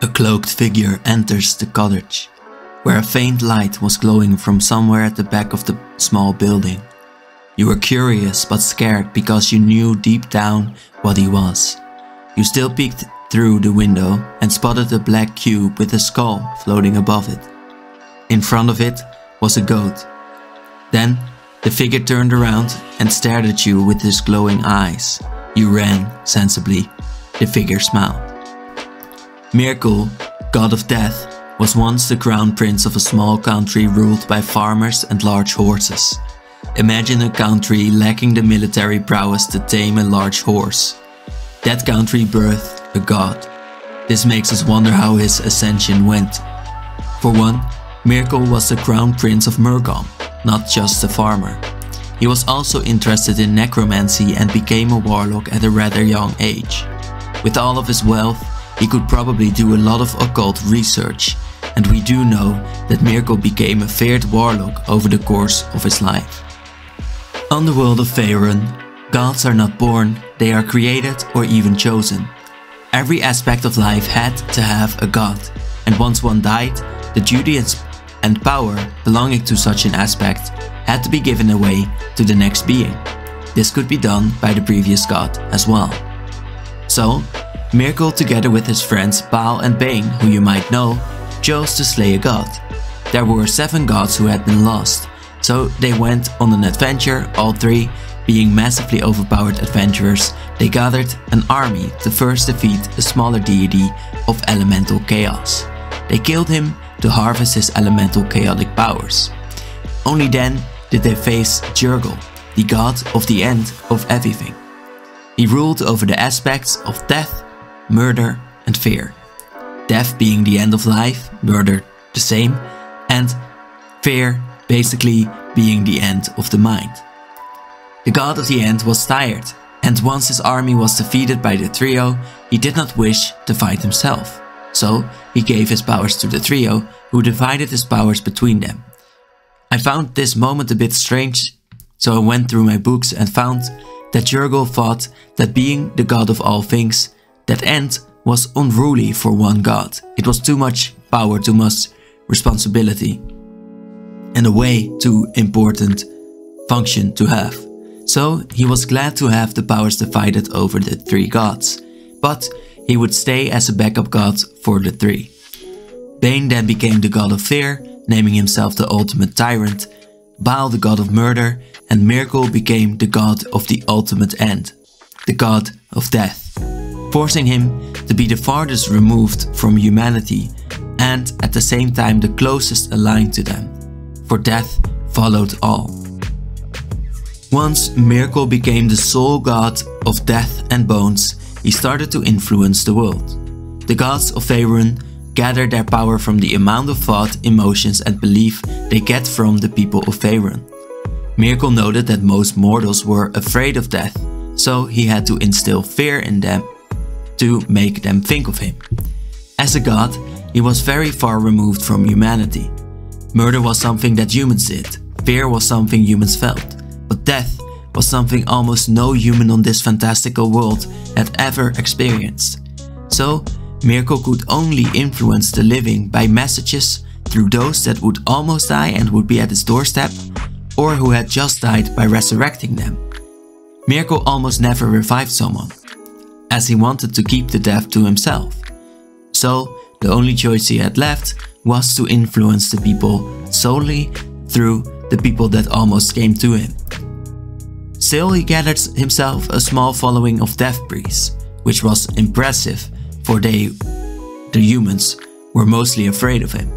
A cloaked figure enters the cottage, where a faint light was glowing from somewhere at the back of the small building. You were curious but scared because you knew deep down what he was. You still peeked through the window and spotted a black cube with a skull floating above it. In front of it was a goat. Then the figure turned around and stared at you with his glowing eyes. You ran sensibly. The figure smiled. Myrkul, god of death, was once the crown prince of a small country ruled by farmers and large horses. Imagine a country lacking the military prowess to tame a large horse. That country birthed a god. This makes us wonder how his ascension went. For one, Myrkul was the crown prince of Myrkul, not just a farmer. He was also interested in necromancy and became a warlock at a rather young age. With all of his wealth, he could probably do a lot of occult research, and we do know that Myrkul became a feared warlock over the course of his life. On the world of Faerun, gods are not born, they are created or even chosen. Every aspect of life had to have a god, and once one died, the duty and power belonging to such an aspect had to be given away to the next being. This could be done by the previous god as well. So, Myrkul, together with his friends Baal and Bane, who you might know, chose to slay a god. There were 7 gods who had been lost, so they went on an adventure. All 3 being massively overpowered adventurers, they gathered an army to first defeat a smaller deity of elemental chaos. They killed him to harvest his elemental chaotic powers. Only then did they face Myrkul, the god of the end of everything. He ruled over the aspects of death, murder and fear. Death being the end of life, murder the same, and fear basically being the end of the mind. The god of the end was tired, and once his army was defeated by the trio, he did not wish to fight himself. So he gave his powers to the trio, who divided his powers between them. I found this moment a bit strange, so I went through my books and found that Myrkul thought that being the god of all things, that end was unruly for one god. It was too much power, too much responsibility, and a way too important function to have. So he was glad to have the powers divided over the 3 gods, but he would stay as a backup god for the 3. Bane then became the god of fear, naming himself the ultimate tyrant, Baal the god of murder, and Myrkul became the god of the ultimate end, the god of death, forcing him to be the farthest removed from humanity and at the same time the closest aligned to them, for death followed all. Once Myrkul became the sole god of death and bones, he started to influence the world. The gods of Faerun gather their power from the amount of thought, emotions and belief they get from the people of Faerun. Myrkul noted that most mortals were afraid of death, so he had to instill fear in them to make them think of him. As a god, he was very far removed from humanity. Murder was something that humans did, fear was something humans felt, but death was something almost no human on this fantastical world had ever experienced. So, Myrkul could only influence the living by messages through those that would almost die and would be at his doorstep, or who had just died by resurrecting them. Myrkul almost never revived someone, as he wanted to keep the death to himself. So, the only choice he had left was to influence the people solely through the people that almost came to him. Still, he gathered himself a small following of death priests, which was impressive, for the humans were mostly afraid of him.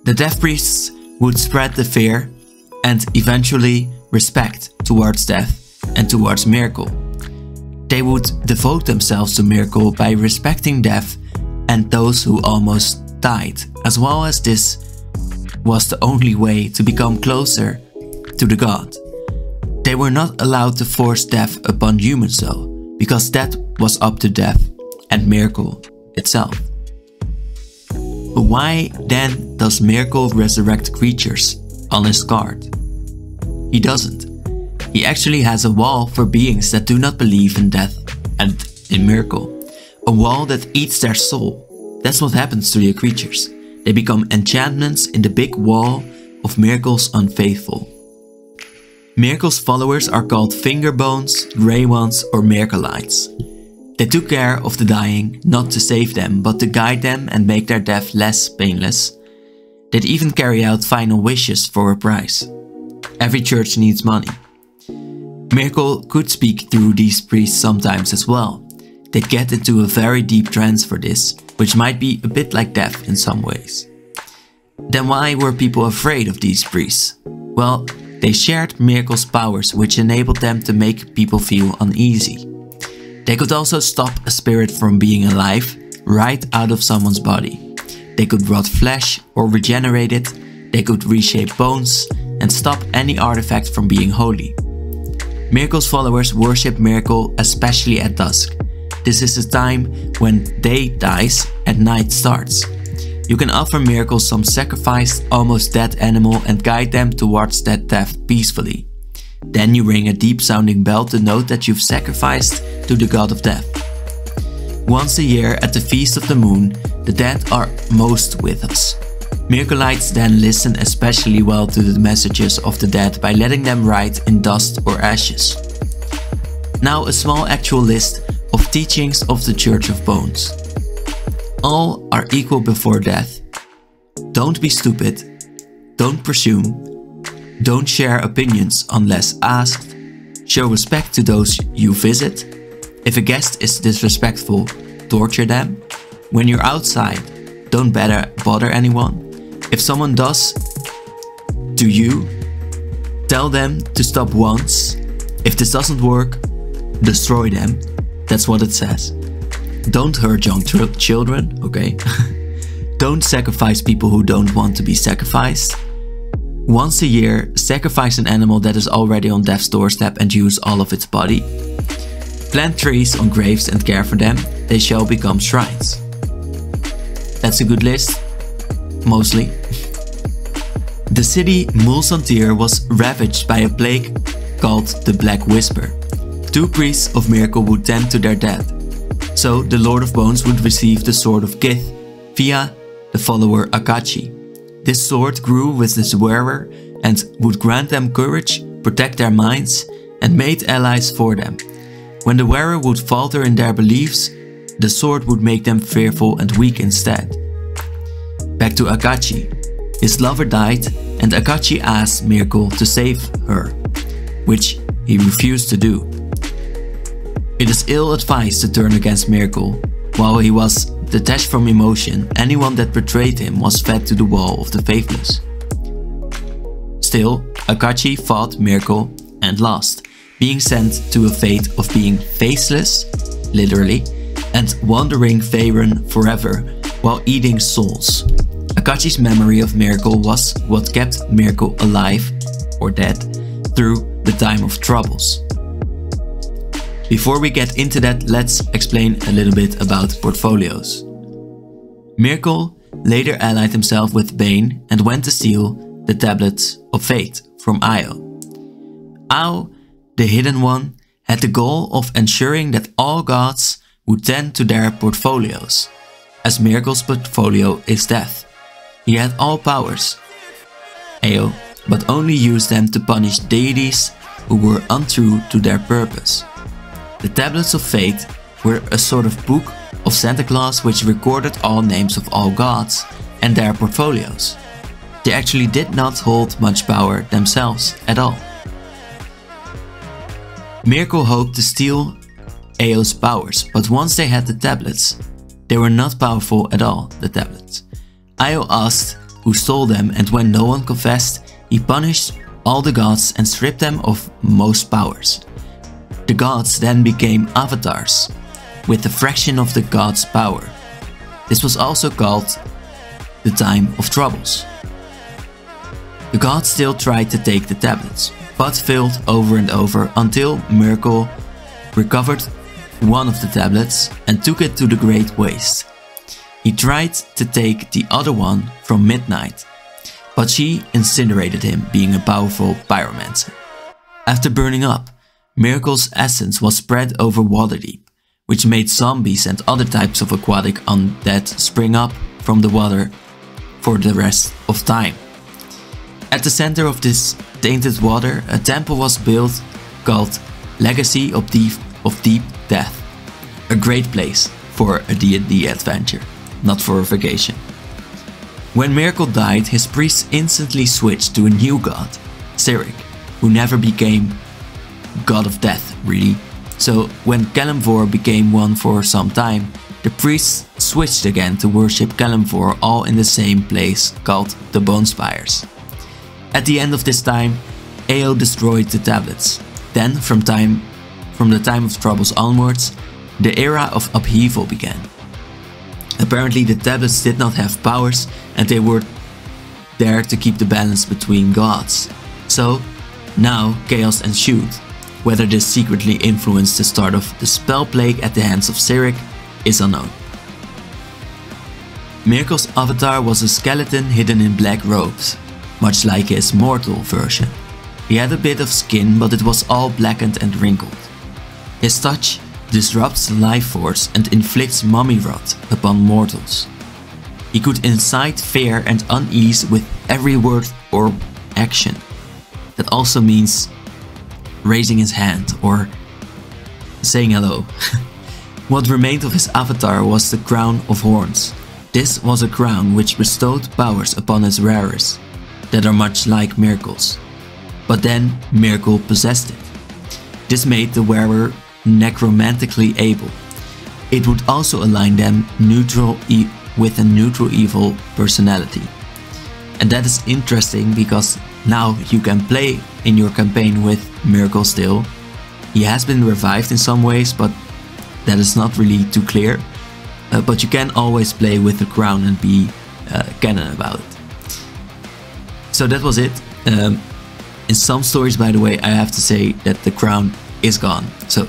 The death priests would spread the fear and eventually respect towards death and towards Myrkul. They would devote themselves to Myrkul by respecting death and those who almost died, as well as this was the only way to become closer to the god. They were not allowed to force death upon humans though, because that was up to death and Myrkul itself. But why then does Myrkul resurrect creatures on his card? He doesn't. He actually has a wall for beings that do not believe in death and in Myrkul. A wall that eats their soul. That's what happens to your creatures. They become enchantments in the big wall of Myrkul's unfaithful. Myrkul's followers are called Fingerbones, Grey Ones or Myrkulites. They took care of the dying, not to save them, but to guide them and make their death less painless. They'd even carry out final wishes for a price. Every church needs money. Myrkul could speak through these priests sometimes as well. They'd get into a very deep trance for this, which might be a bit like death in some ways. Then why were people afraid of these priests? Well, they shared Myrkul's powers, which enabled them to make people feel uneasy. They could also stop a spirit from being alive right out of someone's body. They could rot flesh or regenerate it. They could reshape bones and stop any artifact from being holy. Myrkul's followers worship Myrkul especially at dusk. This is the time when day dies and night starts. You can offer Myrkul some sacrificed, almost dead animal and guide them towards that death peacefully. Then you ring a deep sounding bell to note that you've sacrificed to the god of death. Once a year at the Feast of the Moon, the dead are most with us. Myrkulites then listen especially well to the messages of the dead by letting them write in dust or ashes. Now a small actual list of teachings of the Church of Bones. All are equal before death. Don't be stupid. Don't presume. Don't share opinions unless asked. Show respect to those you visit. If a guest is disrespectful, torture them. When you're outside, don't bother anyone. If someone does to you, tell them to stop once. If this doesn't work, destroy them. That's what it says. Don't hurt young children, okay? Don't sacrifice people who don't want to be sacrificed. Once a year, sacrifice an animal that is already on death's doorstep and use all of its body. Plant trees on graves and care for them. They shall become shrines. That's a good list. Mostly. The city Mulsantir was ravaged by a plague called the Black Whisper. 2 priests of Myrkul would tend to their dead. So the Lord of Bones would receive the Sword of Kith via the follower Akachi. This sword grew with its wearer and would grant them courage, protect their minds, and made allies for them. When the wearer would falter in their beliefs, the sword would make them fearful and weak instead. Back to Akachi. His lover died and Akachi asked Myrkul to save her, which he refused to do. It is ill-advised to turn against Myrkul. While he was detached from emotion, anyone that betrayed him was fed to the wall of the faithless. Still, Akachi fought Myrkul and lost, being sent to a fate of being faceless, literally, and wandering Faerun forever while eating souls. Akachi's memory of Myrkul was what kept Myrkul alive, or dead, through the time of troubles. Before we get into that, let's explain a little bit about portfolios. Myrkul later allied himself with Bane and went to steal the Tablets of Fate from Io. Io, the Hidden One, had the goal of ensuring that all gods would tend to their portfolios, as Myrkul's portfolio is death. He had all powers, Io, but only used them to punish deities who were untrue to their purpose. The Tablets of Fate were a sort of book of Santa Claus which recorded all names of all gods and their portfolios. They actually did not hold much power themselves at all. Myrkul hoped to steal Eo's powers, but once they had the tablets, they were not powerful at all, the tablets. Io asked who stole them, and when no one confessed, he punished all the gods and stripped them of most powers. The gods then became avatars, with a fraction of the god's power. This was also called the Time of Troubles. The gods still tried to take the tablets, but failed over and over until Myrkul recovered one of the tablets and took it to the Great Waste. He tried to take the other one from Midnight, but she incinerated him, being a powerful pyromancer. After burning up, Myrkul's essence was spread over Waterdeep, which made zombies and other types of aquatic undead spring up from the water for the rest of time. At the center of this tainted water, a temple was built called Legacy of Deep Death. A great place for a D&D adventure, not for a vacation. When Myrkul died, his priests instantly switched to a new god, Cyric, who never became god of death, really. So when Kalimvor became one for some time, the priests switched again to worship Kalimvor, all in the same place called the Bonespires. At the end of this time, Ao destroyed the tablets. Then, from the time of troubles onwards, the era of upheaval began. Apparently the tablets did not have powers and they were there to keep the balance between gods. So, now chaos ensued. Whether this secretly influenced the start of the spell plague at the hands of Cyric is unknown. Myrkul's avatar was a skeleton hidden in black robes, much like his mortal version. He had a bit of skin, but it was all blackened and wrinkled. His touch disrupts the life force and inflicts mummy rot upon mortals. He could incite fear and unease with every word or action. That also means raising his hand or saying hello. What remained of his avatar was the crown of horns. This was a crown which bestowed powers upon his wearers that are much like Myrkul's. But then Myrkul possessed it. This made the wearer necromantically able. It would also align them with a neutral evil personality. And that is interesting because now you can play in your campaign with Myrkul still. He has been revived in some ways, but that is not really too clear. But you can always play with the crown and be canon about it. So that was it. In some stories, by the way, I have to say that the crown is gone. So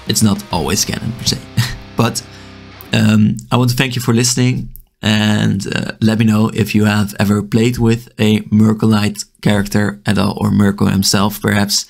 it's not always canon per se. But I want to thank you for listening. And let me know if you have ever played with a Myrkulite character at all, or Myrkul himself perhaps.